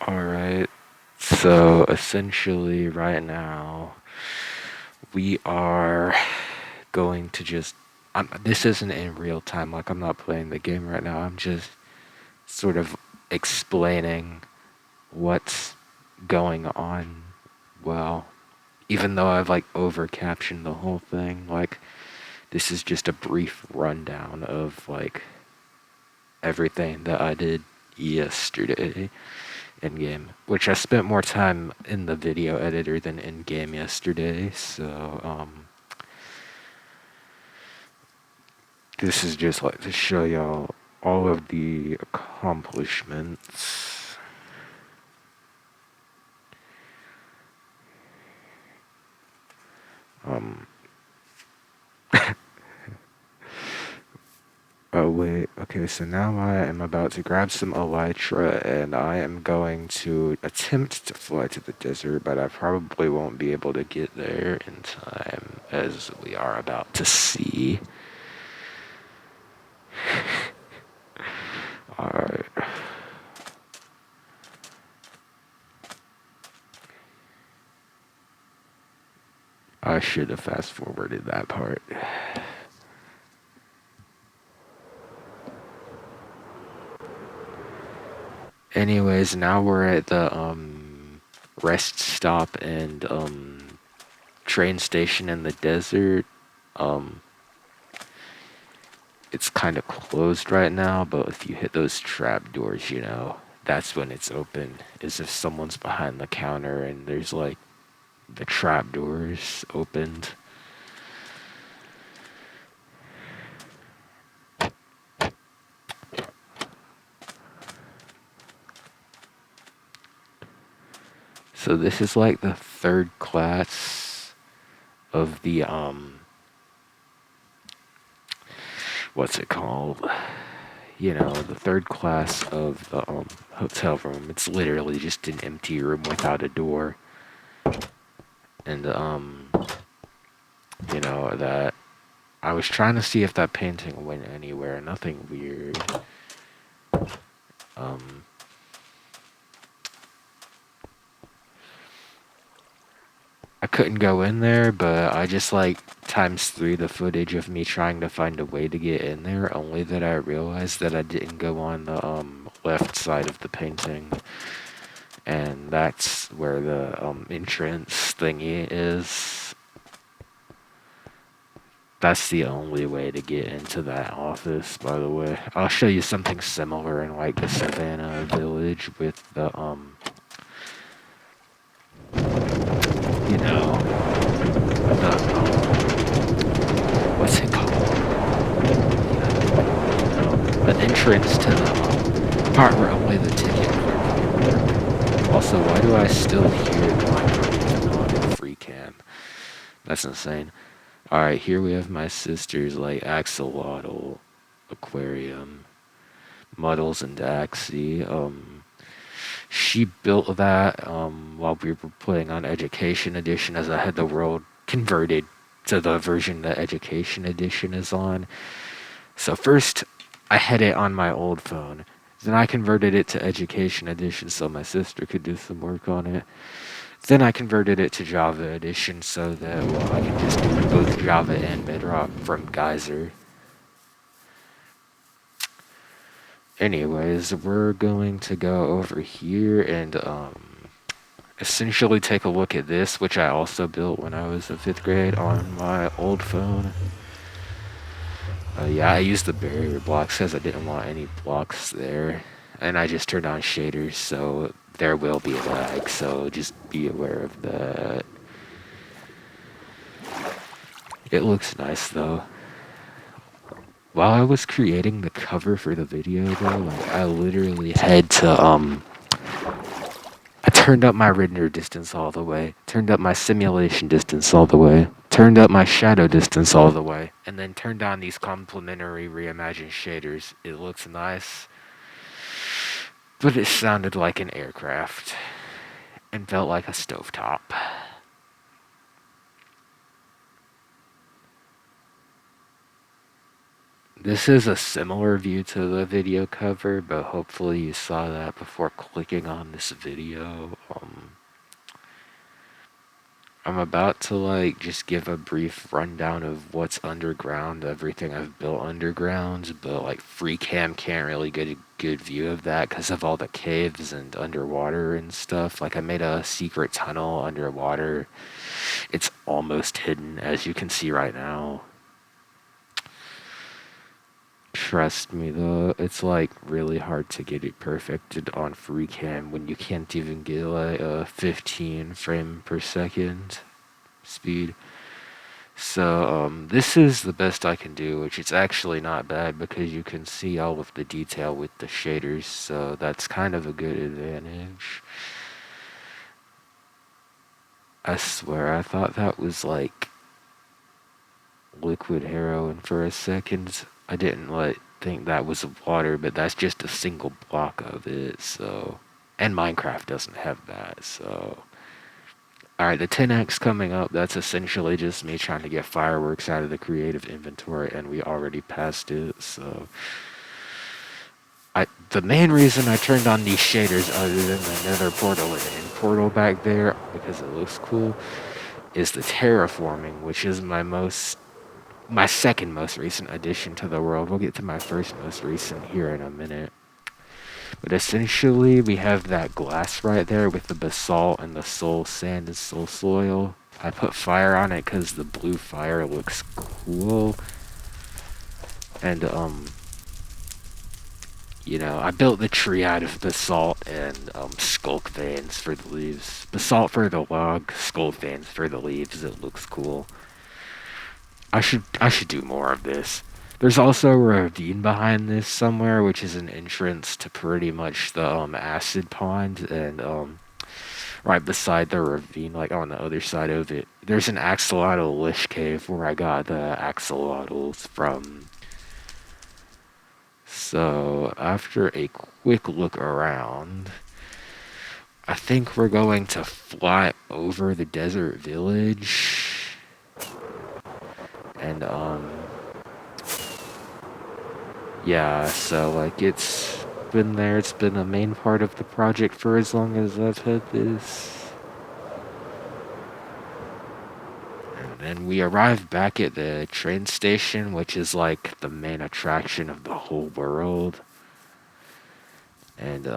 Alright, so essentially right now we are going to just this isn't in real time, like I'm not playing the game right now. I'm just sort of explaining what's going on. Well, even though I've like over captioned the whole thing, like this is just a brief rundown of like everything that I did yesterday in game, which I spent more time in the video editor than in game yesterday. So this is just like to show y'all all of the accomplishments. Um, oh wait, okay, so now I am about to grab some elytra and I am going to attempt to fly to the desert, but I probably won't be able to get there in time, as we are about to see. Alright. I should have fast forwarded that part. Anyways, now we're at the rest stop and train station in the desert. It's kind of closed right now, but if you hit those trap doors, you know, that's when it's open. Is if someone's behind the counter and there's like the trap doors opened. So this is like the third class of the what's it called? You know, the third class of the hotel room. It's literally just an empty room without a door. And you know, that I was trying to see if that painting went anywhere. Nothing weird. Um I couldn't go in there, but I just like times 3 the footage of me trying to find a way to get in there, only that I realized that I didn't go on the left side of the painting. And that's where the entrance thingy is. That's the only way to get into that office, by the way. I'll show you something similar in like the Savannah village with the you know, the what's it called? The entrance to the part where only the ticket clerk can work. Also, why do I still hear the microphone on in free cam? That's insane. Alright, here we have my sister's like axolotl aquarium. Muddles and Daxie. She built that while we were playing on Education Edition, as I had the world converted to the version that Education Edition is on. So first, I had it on my old phone. Then I converted it to Education Edition so my sister could do some work on it. Then I converted it to Java Edition so that, well, I can just do both Java and Bedrock from Geyser. Anyways, we're going to go over here and essentially take a look at this, which I also built when I was in 5th grade on my old phone. Yeah, I used the barrier blocks because I didn't want any blocks there. And I just turned on shaders, so there will be lag, so just be aware of that. It looks nice, though. While I was creating the cover for the video, though, like, I literally had to, I turned up my render distance all the way, turned up my simulation distance all the way, turned up my shadow distance all the way, and then turned on these complementary reimagined shaders. It looks nice, but it sounded like an aircraft and felt like a stovetop. This is a similar view to the video cover, but hopefully you saw that before clicking on this video. I'm about to like just give a brief rundown of what's underground, everything I've built underground, but like FreeCam can't really get a good view of that because of all the caves and underwater and stuff. Like I made a secret tunnel underwater. It's almost hidden, as you can see right now. Trust me though, it's like really hard to get it perfected on FreeCam when you can't even get like a 15 frame per second speed. So this is the best I can do, which is actually not bad because you can see all of the detail with the shaders, so that's kind of a good advantage. I swear, I thought that was like liquid heroin for a second. I didn't like think that was water, but that's just a single block of it, so. And Minecraft doesn't have that, so. Alright, the 10x coming up, that's essentially just me trying to get fireworks out of the creative inventory, and we already passed it, so. The main reason I turned on these shaders, other than the nether portal and end portal back there, because it looks cool, is the terraforming, which is my second most recent addition to the world. We'll get to my first most recent here in a minute. But essentially, we have that glass right there with the basalt and the soul sand and soul soil. I put fire on it because the blue fire looks cool. And, you know, I built the tree out of basalt and skulk veins for the leaves. Basalt for the log, skulk veins for the leaves. It looks cool. I should do more of this. There's also a ravine behind this somewhere, which is an entrance to pretty much the acid pond, and right beside the ravine, like on the other side of it, there's an axolotl lich cave where I got the axolotls from. So after a quick look around, I think we're going to fly over the desert village. And yeah, so like it's been there, it's been a main part of the project for as long as I've had this. And then we arrived back at the train station, which is like the main attraction of the whole world. And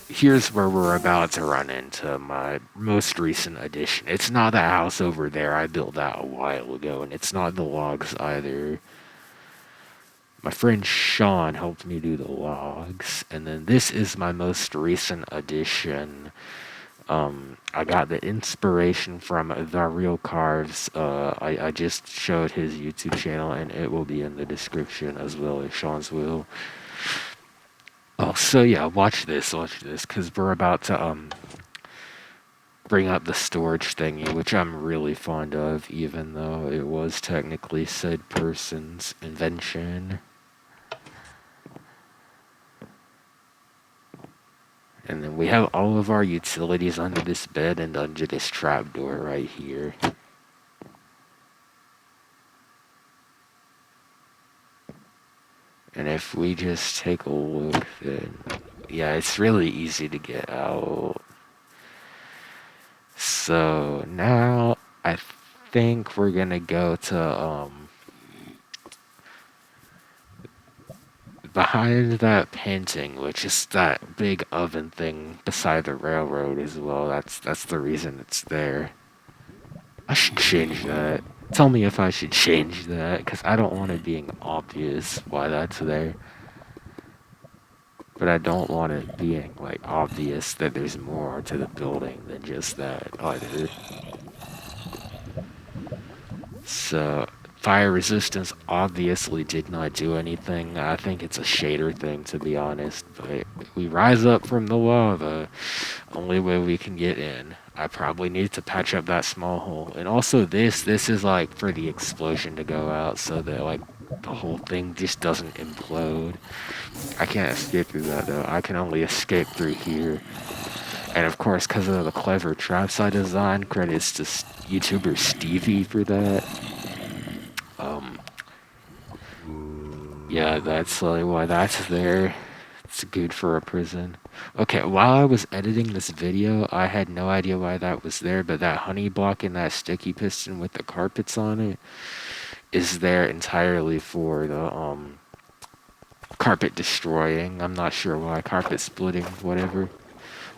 here's where we're about to run into my most recent addition. It's not that house over there, I built that a while ago, and it's not the logs either. My friend Sean helped me do the logs, and then this is my most recent addition. I got the inspiration from The Real Carves. I just showed his YouTube channel, and it will be in the description as well as Sean's will. Oh, so yeah, watch this, because we're about to bring up the storage thingy, which I'm really fond of, even though it was technically said person's invention. And then we have all of our utilities under this bed and under this trapdoor right here. And if we just take a look, then yeah, it's really easy to get out. So now I think we're gonna go to behind that painting, which is that big oven thing beside the railroad as well. That's the reason it's there. I should change that. Tell me if I should change that, because I don't want it being obvious why that's there. But I don't want it being, like, obvious that there's more to the building than just that either. So, fire resistance obviously did not do anything. I think it's a shader thing, to be honest. But we rise up from the lava. Only way we can get in. I probably need to patch up that small hole. And also this is like for the explosion to go out so that like the whole thing just doesn't implode. I can't escape through that though. I can only escape through here. And of course, because of the clever traps I designed, credits to YouTuber Stevie for that. Yeah, that's like why that's there. It's good for a prison. Okay, while I was editing this video, I had no idea why that was there, but that honey block and that sticky piston with the carpets on it is there entirely for the carpet destroying. I'm not sure why. Carpet splitting, whatever.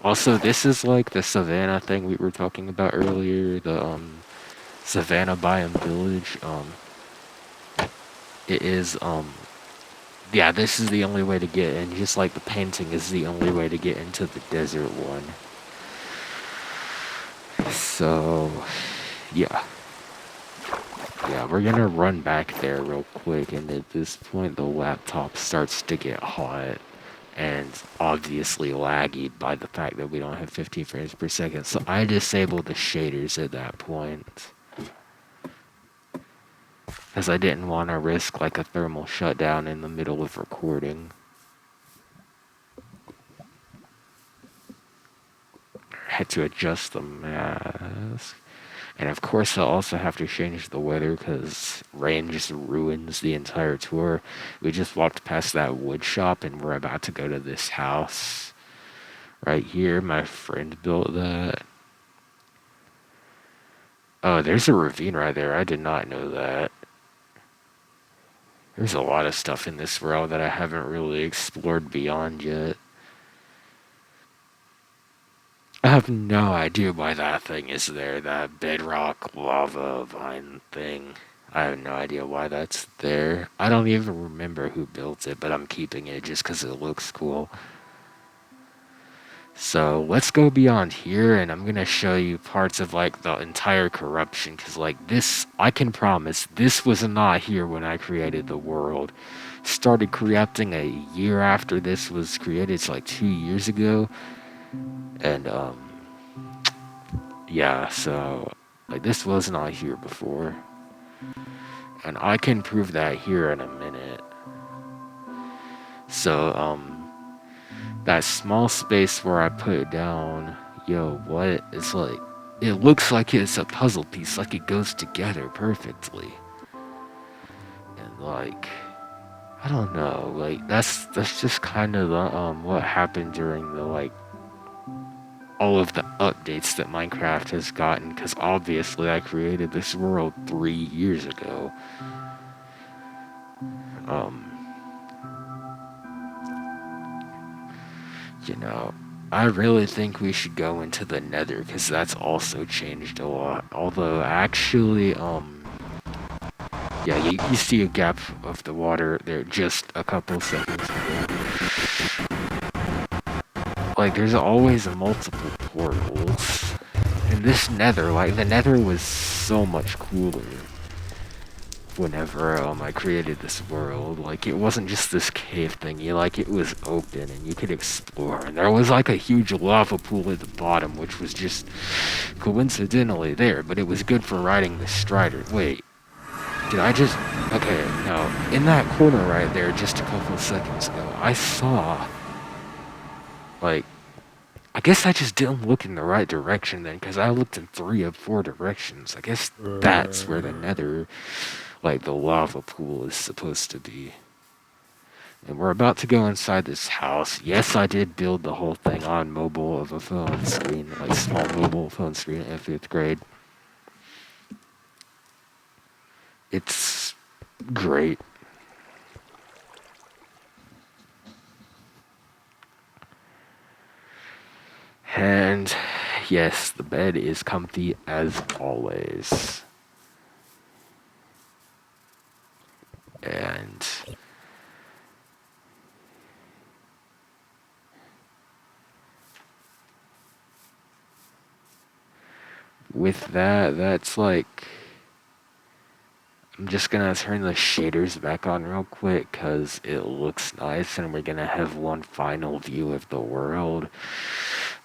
Also, this is like the savannah thing we were talking about earlier, the savannah biome village. It is yeah, this is the only way to get in, just like the painting is the only way to get into the desert one. So, yeah. Yeah, we're gonna run back there real quick, and at this point the laptop starts to get hot and obviously laggy by the fact that we don't have 15 frames per second. So I disabled the shaders at that point, because I didn't want to risk like a thermal shutdown in the middle of recording. Had to adjust the mask. And of course I'll also have to change the weather because rain just ruins the entire tour. We just walked past that wood shop and we're about to go to this house right here. My friend built that. Oh, there's a ravine right there. I did not know that. There's a lot of stuff in this world that I haven't really explored beyond yet. I have no idea why that thing is there, that bedrock lava vine thing. I have no idea why that's there. I don't even remember who built it, but I'm keeping it just because it looks cool. So let's go beyond here, and I'm going to show you parts of like the entire corruption, because like this, I can promise, this was not here when I created the world. Started corrupting a year after this was created. It's like 2 years ago. And yeah, so like this was not here before, and I can prove that here in a minute. So that small space where I put it down, yo, what? It's like, it looks like it's a puzzle piece, like it goes together perfectly. And like, I don't know, like that's just kind of the what happened during the like all of the updates that Minecraft has gotten, because obviously I created this world 3 years ago. You know, I really think we should go into the Nether, because that's also changed a lot. Although actually, yeah, you see a gap of the water there just a couple seconds ago. Like, there's always multiple portals. And this Nether, like, the Nether was so much cooler whenever I created this world. Like, it wasn't just this cave thingy, like it was open and you could explore, and there was like a huge lava pool at the bottom, which was just coincidentally there, but it was good for riding the Strider. Wait, did I just, okay, no, in that corner right there just a couple seconds ago, I saw, like, I guess I just didn't look in the right direction then, because I looked in 3 of 4 directions. I guess that's where the Nether, like the lava pool, is supposed to be. And we're about to go inside this house. Yes, I did build the whole thing on mobile of a phone screen, like small mobile phone screen in 5th grade. It's great. And yes, the bed is comfy as always. And with that, that's like, I'm just gonna turn the shaders back on real quick because it looks nice, and we're gonna have one final view of the world.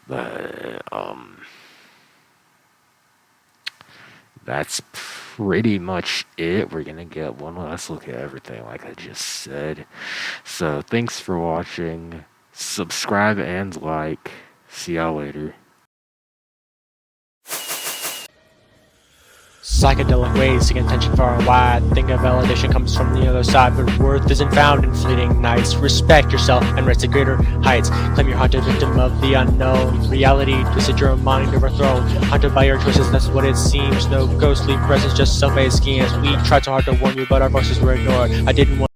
But that's pretty much it. We're gonna get one last look at everything, like I just said. So thanks for watching. Subscribe and like. See y'all later. psychedelic ways, seeking attention far and wide. Think of validation comes from the other side, but worth isn't found in fleeting nights. Respect yourself and rise to greater heights. Claim your haunted victim of the unknown. Reality twisted your mind overthrown. Haunted by your choices, that's what it seems. No ghostly presence, just some base schemes. We tried so hard to warn you, but our voices were ignored. I didn't want